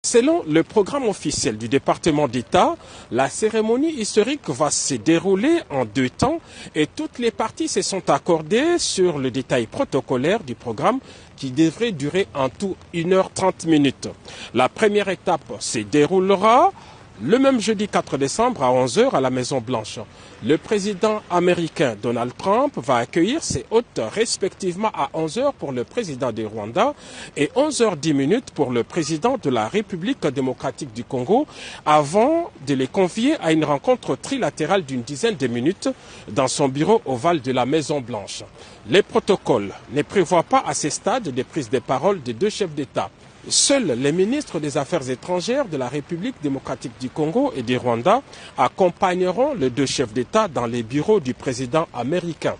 Selon le programme officiel du département d'État, la cérémonie historique va se dérouler en 2 temps et toutes les parties se sont accordées sur le détail protocolaire du programme qui devrait durer en tout 1h30. La première étape se déroulera le même jeudi 4 décembre à 11h à la Maison-Blanche. Le président américain Donald Trump va accueillir ses hôtes respectivement à 11h pour le président du Rwanda et 11h10 pour le président de la République démocratique du Congo avant de les convier à une rencontre trilatérale d'une dizaine de minutes dans son bureau ovale de la Maison-Blanche. Les protocoles ne prévoient pas à ce stade des prises de parole des 2 chefs d'État. Seuls les ministres des Affaires étrangères de la République démocratique du Congo et du Rwanda accompagneront les 2 chefs d'État dans les bureaux du président américain.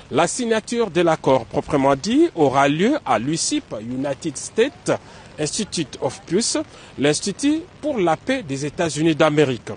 La signature de l'accord proprement dit aura lieu à l'USIP, United States Institute of Peace, l'Institut pour la paix des États-Unis d'Amérique.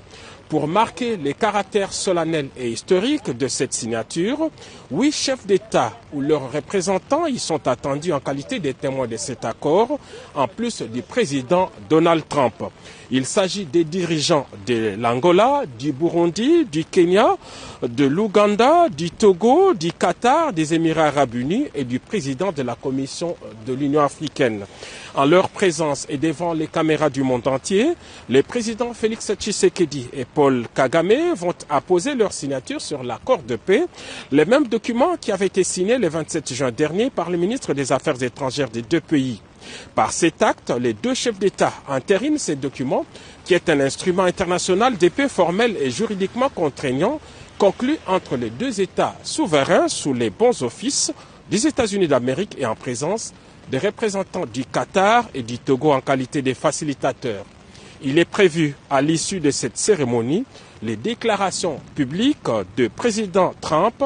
Pour marquer les caractères solennels et historiques de cette signature, 8 chefs d'État ou leurs représentants y sont attendus en qualité de témoins de cet accord, en plus du président Donald Trump. Il s'agit des dirigeants de l'Angola, du Burundi, du Kenya, de l'Ouganda, du Togo, du Qatar, des Émirats arabes unis et du président de la Commission de l'Union africaine. En leur présence et devant les caméras du monde entier, les présidents Félix Tshisekedi et Paul Kagame vont apposer leur signature sur l'accord de paix, le même document qui avait été signé le 27 juin dernier par le ministre des Affaires étrangères des 2 pays. Par cet acte, les 2 chefs d'État entérinent ce document, qui est un instrument international de paix formel et juridiquement contraignant, conclu entre les 2 États souverains sous les bons offices des États-Unis d'Amérique et en présence des représentants du Qatar et du Togo en qualité de facilitateurs. Il est prévu, à l'issue de cette cérémonie, les déclarations publiques de président Trump,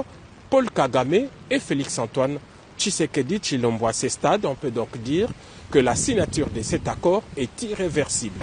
Paul Kagame et Félix-Antoine Tshisekedi Tshilombo. À ce stade, on peut donc dire que la signature de cet accord est irréversible.